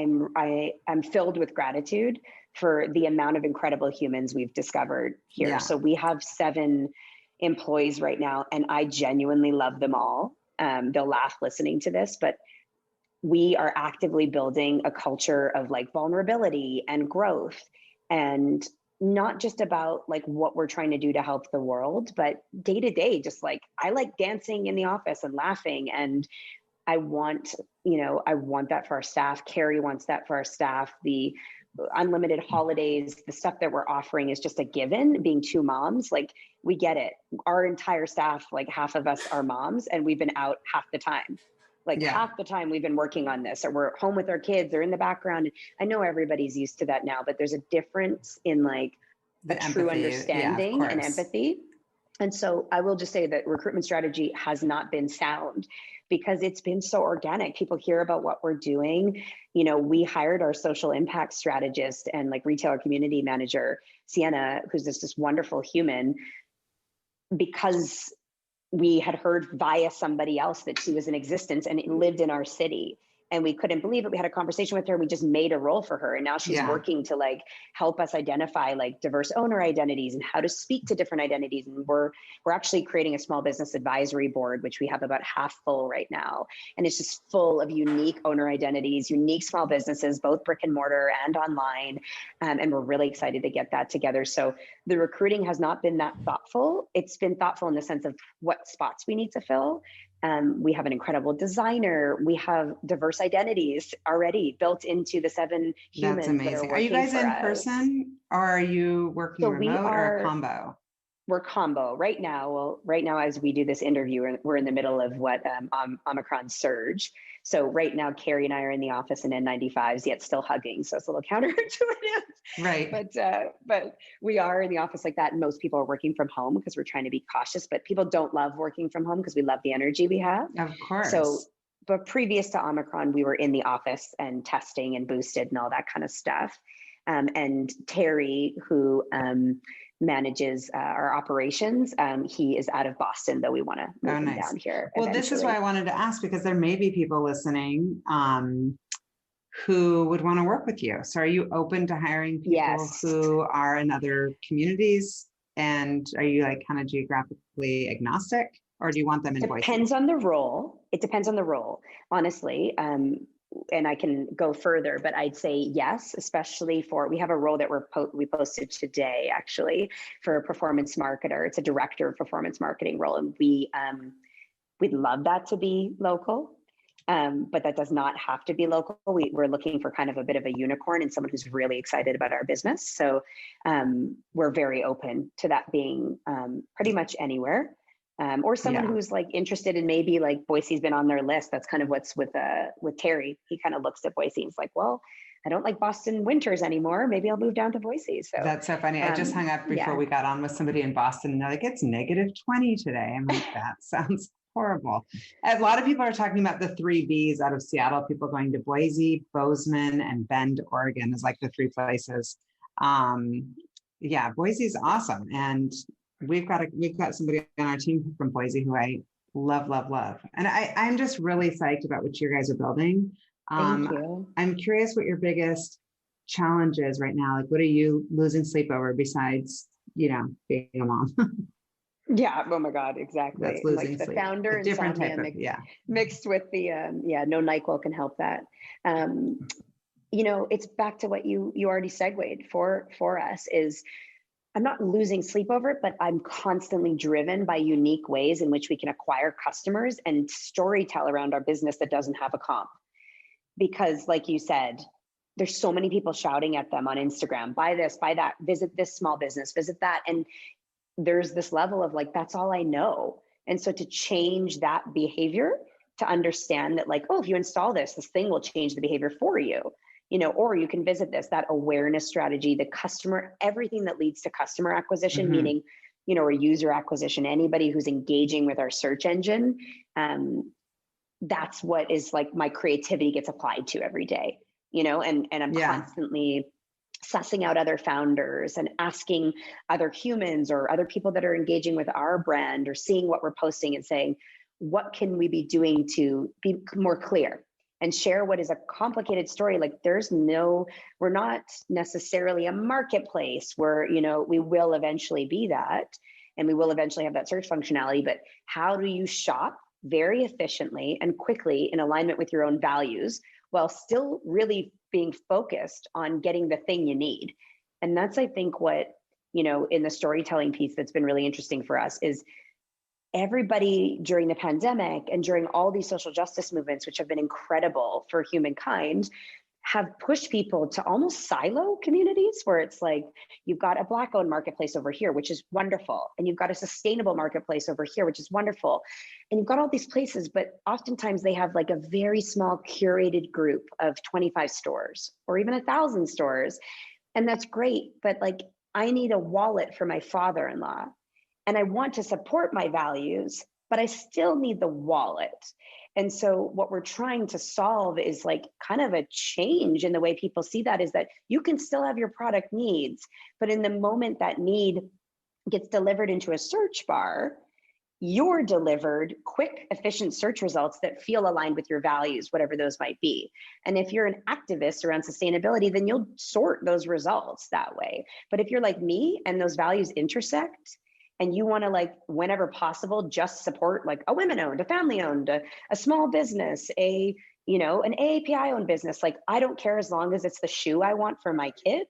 I'm filled with gratitude for the amount of incredible humans we've discovered here. Yeah. So we have 7 employees right now, and I genuinely love them all. They'll laugh listening to this, but we are actively building a culture of like vulnerability and growth, and not just about like what we're trying to do to help the world, but day to day, just like I like dancing in the office and laughing, and I want that for our staff. Carrie wants that for our staff. The unlimited holidays, the stuff that we're offering is just a given. Being 2 moms, like we get it. Our entire staff, like half of us are moms, and we've been out half the time. Like half the time we've been working on this, or we're home with our kids or in the background. I know everybody's used to that now, but there's a difference in like The a true empathy, understanding and empathy. And so I will just say that recruitment strategy has not been sound because it's been so organic. People hear about what we're doing. You know, we hired our social impact strategist and like retailer community manager, Sienna, who's this wonderful human, because we had heard via somebody else that she was in existence and lived in our city. And we couldn't believe it. We had a conversation with her. We just made a role for her. And now she's working to like help us identify like diverse owner identities and how to speak to different identities. And we're actually creating a small business advisory board, which we have about half full right now. And it's just full of unique owner identities, unique small businesses, both brick and mortar and online. And we're really excited to get that together. So the recruiting has not been that thoughtful. It's been thoughtful in the sense of what spots we need to fill. We have an incredible designer. We have diverse identities already built into the 7 humans. That's amazing. That are you guys in person, or are you working remote or a combo? We're combo right now. Well, right now, as we do this interview, we're in the middle of what Omicron surge. So right now, Carrie and I are in the office in N95s, yet still hugging. So it's a little counterintuitive. Right. But we are in the office like that. And most people are working from home because we're trying to be cautious, but people don't love working from home because we love the energy we have. Of course. So, but previous to Omicron, we were in the office and testing and boosted and all that kind of stuff. And Terry, who manages our operations, he is out of Boston, though we want to move him down here. Well, eventually. This is why I wanted to ask, because there may be people listening who would want to work with you. So are you open to hiring people who are in other communities? And are you like kind of geographically agnostic, or do you want them in Boise? Depends on the role. It depends on the role, honestly. And I can go further, but I'd say yes, especially we have a role that we posted today actually for a performance marketer. It's a director of performance marketing role. And we'd love that to be local, but that does not have to be local. We're looking for kind of a bit of a unicorn and someone who's really excited about our business. So we're very open to that being pretty much anywhere. Or someone who's like interested in maybe like Boise's been on their list. That's kind of what's with Terry. He kind of looks at Boise and he's like, well, I don't like Boston winters anymore. Maybe I'll move down to Boise. So that's so funny. I just hung up before we got on with somebody in Boston, and they're like, it's -20 today. I'm like, that sounds horrible. A lot of people are talking about the 3 Bs out of Seattle, people going to Boise, Bozeman, and Bend, Oregon is like the 3 places. Boise is awesome. And we've got somebody on our team from Boise who I love. And I'm just really psyched about what you guys are building. Thank you. I'm curious what your biggest challenge is right now. Like, what are you losing sleep over besides, being a mom? Yeah. Oh my God. Exactly. That's losing like the sleep. founder a different type of, mixed with the, no NyQuil can help that. It's back to what you already segued for us is, I'm not losing sleep over it, but I'm constantly driven by unique ways in which we can acquire customers and storytell around our business that doesn't have a comp. Because like you said, there's so many people shouting at them on Instagram, buy this, buy that, visit this small business, visit that. And there's this level of like, that's all I know. And so to change that behavior, to understand that like, oh, if you install this thing will change the behavior for you. Or you can visit that awareness strategy, the customer, everything that leads to customer acquisition, meaning, or user acquisition, anybody who's engaging with our search engine. That's what is like my creativity gets applied to every day, and I'm constantly sussing out other founders and asking other humans or other people that are engaging with our brand or seeing what we're posting and saying, what can we be doing to be more clear? and share what is a complicated story. Like we're not necessarily a marketplace where, we will eventually be that, and we will eventually have that search functionality, but how do you shop very efficiently and quickly in alignment with your own values while still really being focused on getting the thing you need? And that's, I think, what, in the storytelling piece that's been really interesting for us is everybody during the pandemic and during all these social justice movements, which have been incredible for humankind, have pushed people to almost silo communities where it's like, you've got a Black-owned marketplace over here, which is wonderful. And you've got a sustainable marketplace over here, which is wonderful. And you've got all these places, but oftentimes they have like a very small curated group of 25 stores or even 1,000 stores. And that's great. But like, I need a wallet for my father-in-law and I want to support my values, but I still need the wallet. And so what we're trying to solve is like kind of a change in the way people see that, is that you can still have your product needs, but in the moment that need gets delivered into a search bar, you're delivered quick, efficient search results that feel aligned with your values, whatever those might be. And if you're an activist around sustainability, then you'll sort those results that way. But if you're like me and those values intersect, and you want to, like, whenever possible, just support like a women-owned, a family-owned, a small business, an AAPI-owned business, like, I don't care as long as it's the shoe I want for my kid,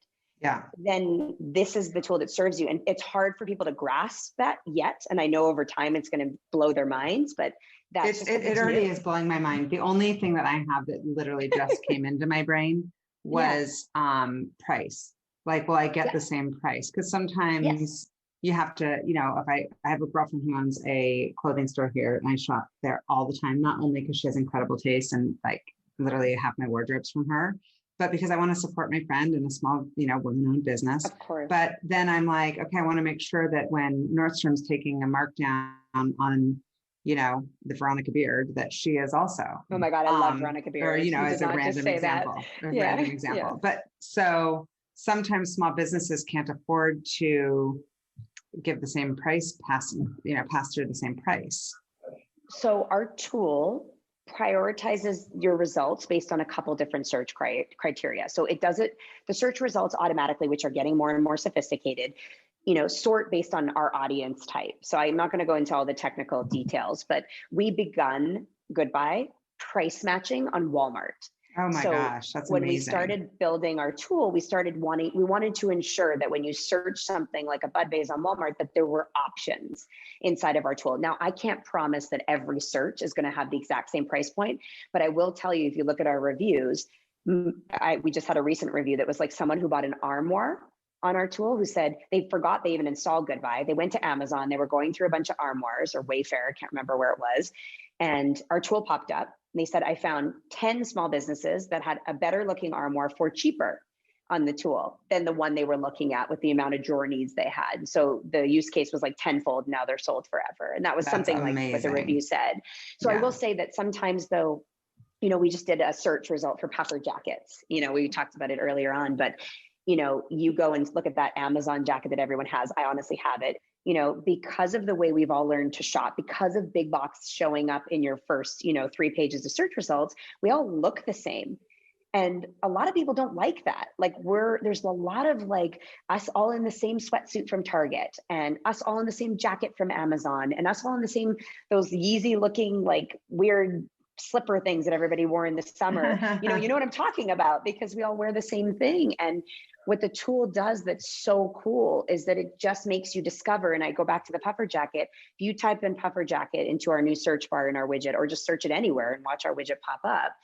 then this is the tool that serves you. And it's hard for people to grasp that yet. And I know over time it's going to blow their minds, but it already is blowing my mind. The only thing that I have that literally just came into my brain was price. Like, will I get the same price? Because sometimes you have to, if I have a girlfriend who owns a clothing store here and I shop there all the time, not only because she has incredible taste and like literally half my wardrobe's from her, but because I want to support my friend in a small, women-owned business. Of course. But then I'm like, okay, I want to make sure that when Nordstrom's taking a markdown on, the Veronica Beard, that she is also. Oh my God, I love Veronica Beard. Or, as a random example. Random example. But so sometimes small businesses can't afford to give the same price, pass through the same price. So our tool prioritizes your results based on a couple different search criteria. So the search results automatically, which are getting more and more sophisticated, sort based on our audience type. So I'm not going to go into all the technical details, but we begun GoodBuy price matching on Walmart. Oh my gosh, that's amazing. When we started building our tool, we wanted to ensure that when you search something like a bud vase on Walmart, that there were options inside of our tool. Now, I can't promise that every search is going to have the exact same price point, but I will tell you, if you look at our reviews, we just had a recent review that was like someone who bought an armoire on our tool who said they forgot they even installed GoodBuy. They went to Amazon, they were going through a bunch of armoires or Wayfair, I can't remember where it was, and our tool popped up. And they said, I found 10 small businesses that had a better looking armoire for cheaper on the tool than the one they were looking at with the amount of drawer needs they had. So the use case was like tenfold. Now they're sold forever. And that was something like what the review said. So I will say that sometimes though, we just did a search result for puffer jackets. We talked about it earlier on, but you go and look at that Amazon jacket that everyone has. I honestly have it. Because of the way we've all learned to shop, because of big box showing up in your first, 3 pages of search results, we all look the same. And a lot of people don't like that. Like there's a lot of like us all in the same sweatsuit from Target and us all in the same jacket from Amazon and us all in the same, those Yeezy looking like weird slipper things that everybody wore in the summer. You know what I'm talking about, because we all wear the same thing. And what the tool does that's so cool is that it just makes you discover, and I go back to the puffer jacket, if you type in puffer jacket into our new search bar in our widget, or just search it anywhere and watch our widget pop up,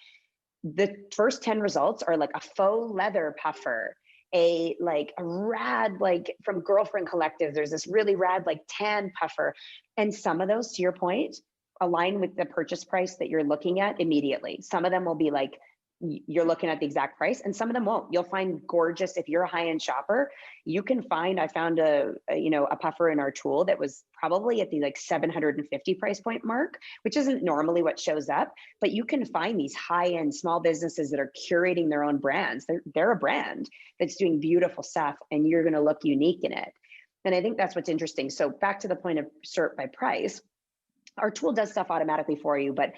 the first 10 results are like a faux leather puffer, a rad, like from Girlfriend Collective, there's this really rad like tan puffer. And some of those, to your point, align with the purchase price that you're looking at immediately. Some of them will be like, you're looking at the exact price, and some of them won't. You'll find gorgeous, if you're a high-end shopper, you can find, I found a puffer in our tool that was probably at the like 750 price point mark, which isn't normally what shows up, but you can find these high-end small businesses that are curating their own brands. They're a brand that's doing beautiful stuff, and you're going to look unique in it. And I think that's what's interesting. So back to the point of sort by price, our tool does stuff automatically for you, but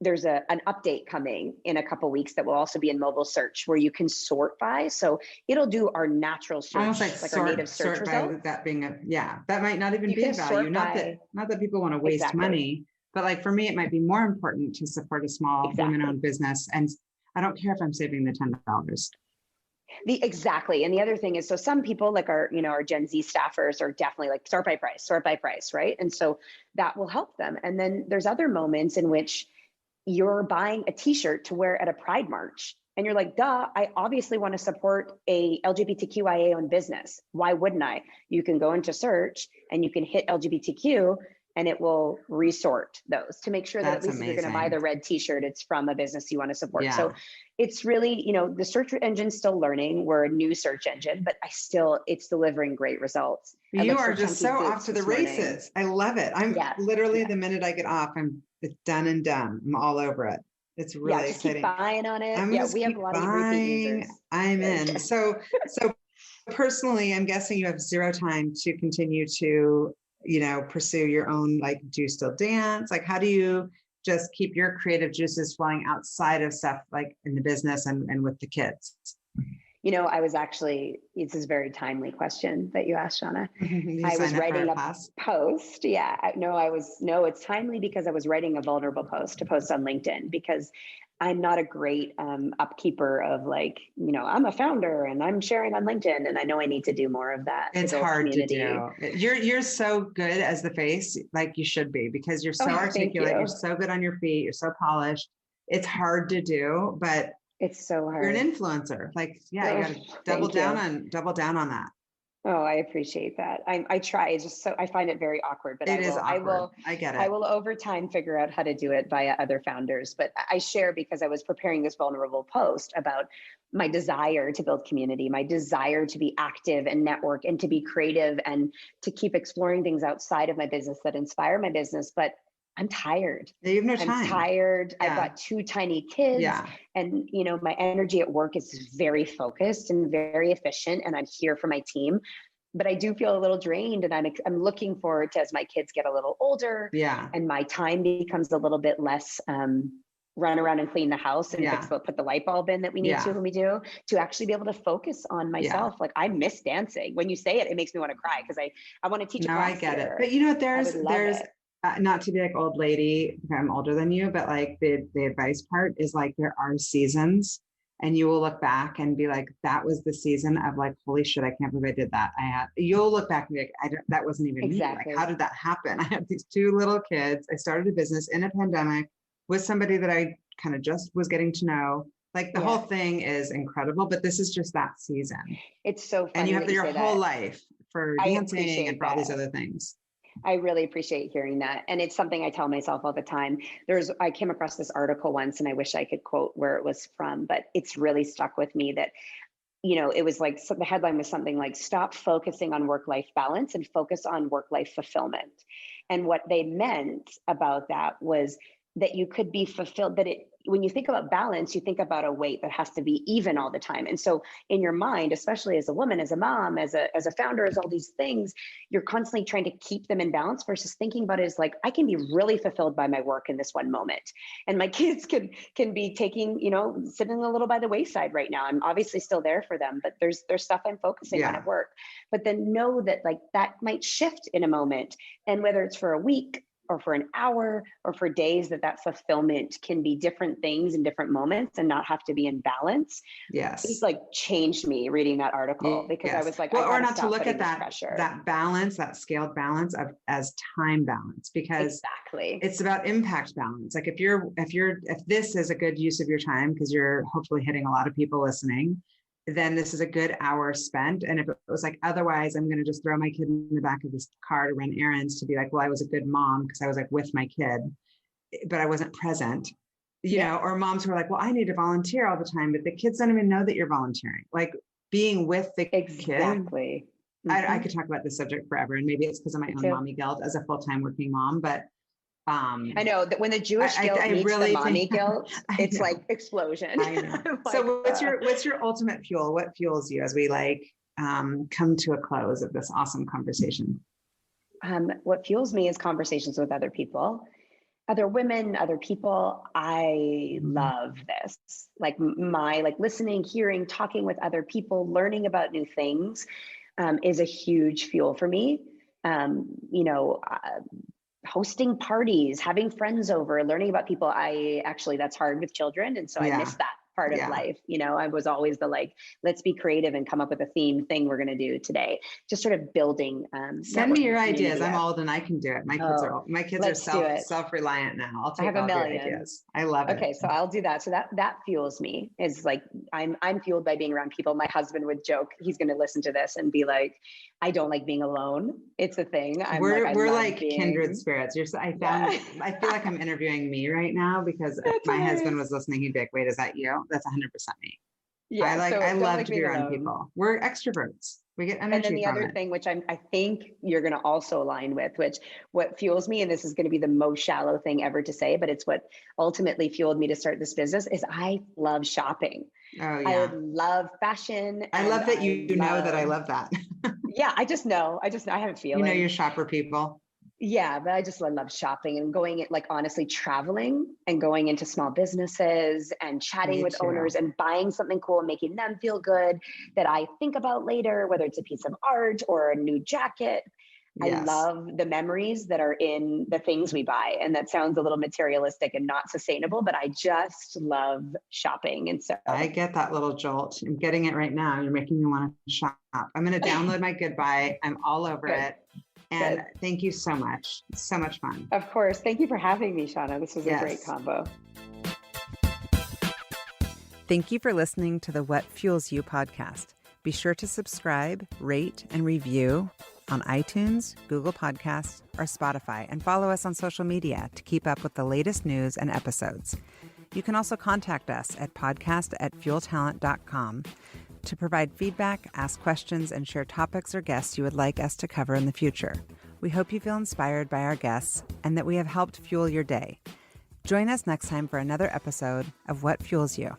there's an update coming in a couple weeks that will also be in mobile search where you can sort by. So it'll do our natural search, almost like our native search sort by results. that being that might not even You be a can value. sort Not by, that people want to waste exactly. money, but like for me, it might be more important to support a small Exactly. women-owned business. And I don't care if I'm saving the $10. Exactly. And the other thing is, so some people like our Gen Z staffers are definitely like sort by price, right? And so that will help them. And then there's other moments in which you're buying a t-shirt to wear at a Pride March. And you're like, duh, I obviously want to support a LGBTQIA owned business. Why wouldn't I? You can go into search and you can hit LGBTQ and it will resort those to make sure that at least if you're going to buy the red t-shirt, it's from a business you want to support. Yeah. So it's really, the search engine's still learning. We're a new search engine, but it's delivering great results. You are just so off to the races. I love it. I'm literally the minute I get off, it's done and done. I'm all over it. It's really exciting. Keep buying on it. We have a lot of repeat users. I'm in. So personally, I'm guessing you have zero time to continue to, pursue your own, like, do you still dance? Like, how do you just keep your creative juices flowing outside of stuff like in the business and with the kids? I was actually, it's a very timely question that you asked, Shauna. I was writing a post. It's timely because I was writing a vulnerable post to post on LinkedIn because I'm not a great upkeeper of like, I'm a founder and I'm sharing on LinkedIn and I know I need to do more of that. It's hard to do. You're so good as the face, like you should be, because you're so articulate. You're so good on your feet. You're so polished. It's hard to do, but it's so hard. You're an influencer. Like, you got to double down on that. Oh, I appreciate that. I try. It's just I find it very awkward, but I get it. I will over time figure out how to do it via other founders. But I share because I was preparing this vulnerable post about my desire to build community, my desire to be active and network and to be creative and to keep exploring things outside of my business that inspire my business. But I'm tired. You have no time. I'm tired. Yeah. I've got 2 tiny kids. Yeah. And, my energy at work is very focused and very efficient. And I'm here for my team. But I do feel a little drained. And I'm looking forward to, as my kids get a little older. Yeah. And my time becomes a little bit less run around and clean the house and put the light bulb in that we need to when we do, to actually be able to focus on myself. Like I miss dancing. When you say it, it makes me want to cry because I want to teach a class. I get it. But you know what, there's not to be like old lady, I'm older than you, but like the advice part is like, there are seasons and you will look back and be like, that was the season of like, holy shit, I can't believe I did that. You'll look back and be like, that wasn't even me. Like, how did that happen? I had these 2 little kids. I started a business in a pandemic with somebody that I kind of just was getting to know. Like the whole thing is incredible, but this is just that season. It's so funny. And you have your whole life for dancing and for all these other things. I really appreciate hearing that. And it's something I tell myself all the time. I came across this article once and I wish I could quote where it was from, but it's really stuck with me that, it was like, so the headline was something like, stop focusing on work-life balance and focus on work-life fulfillment. And what they meant about that was that you could be fulfilled, that when you think about balance, you think about a weight that has to be even all the time. And so in your mind, especially as a woman, as a mom, as a founder, as all these things, you're constantly trying to keep them in balance versus thinking about it as like, I can be really fulfilled by my work in this one moment. And my kids can be taking, sitting a little by the wayside right now. I'm obviously still there for them, but there's stuff I'm focusing on at work. But then know that like that might shift in a moment. And whether it's for a week, or for an hour, or for days, that fulfillment can be different things in different moments and not have to be in balance. Yes. It's like changed me reading that article because I was like, or not to look at that balance, that scaled balance as time balance, because it's about impact balance. Like if this is a good use of your time, because you're hopefully hitting a lot of people listening, then this is a good hour spent. And if it was like, otherwise I'm going to just throw my kid in the back of this car to run errands to be like, well, I was a good mom because I was like with my kid, but I wasn't present, or moms who are like, well, I need to volunteer all the time, but the kids don't even know that you're volunteering. Like being with the kid. Mm-hmm. I could talk about this subject forever. And maybe it's because of my own mommy guilt as a full-time working mom, but I know that when the Jewish guilt meets the mommy guilt, it's like explosion. I know. So what's your ultimate fuel? What fuels you as we come to a close of this awesome conversation? What fuels me is conversations with other people. other women, other people. I love this. Like listening, hearing, talking with other people, learning about new things is a huge fuel for me. Hosting parties, having friends over, learning about people. That's hard with children. And so I miss that part of life. I was always let's be creative and come up with a theme thing we're going to do today. Just sort of building. Send me your ideas. I'm old and I can do it. My kids are self-reliant now. I'll take all your ideas. I love it. Okay. So I'll do that. So that fuels me. Is like, I'm fueled by being around people. My husband would joke, he's going to listen to this and be like, I don't like being alone. It's a thing. We're like kindred spirits. I feel like I'm interviewing me right now, because if my husband was listening, he'd be like, wait, is that you? That's 100% me. Yeah. I love to be around people. We're extroverts. We get energy. And then the other thing, which I think you're going to also align with, which what fuels me, and this is going to be the most shallow thing ever to say, but it's what ultimately fueled me to start this business, is I love shopping. Oh yeah. I love fashion. I love that you know that I love that. Yeah. I just know. I have a feeling. You're shopper people. Yeah, but I love shopping and going, honestly traveling and going into small businesses and chatting with owners and buying something cool and making them feel good that I think about later, whether it's a piece of art or a new jacket. Yes. I love the memories that are in the things we buy. And that sounds a little materialistic and not sustainable, but I just love shopping. And so I get that little jolt. I'm getting it right now. You're making me want to shop. I'm going to download my GoodBuy. I'm all over it. And thank you so much. It's so much fun. Of course. Thank you for having me, Shauna. This was a great combo. Thank you for listening to the What Fuels You podcast. Be sure to subscribe, rate, and review on iTunes, Google Podcasts, or Spotify, and follow us on social media to keep up with the latest news and episodes. You can also contact us at podcast@fueltalent.com to provide feedback, ask questions, and share topics or guests you would like us to cover in the future. We hope you feel inspired by our guests and that we have helped fuel your day. Join us next time for another episode of What Fuels You.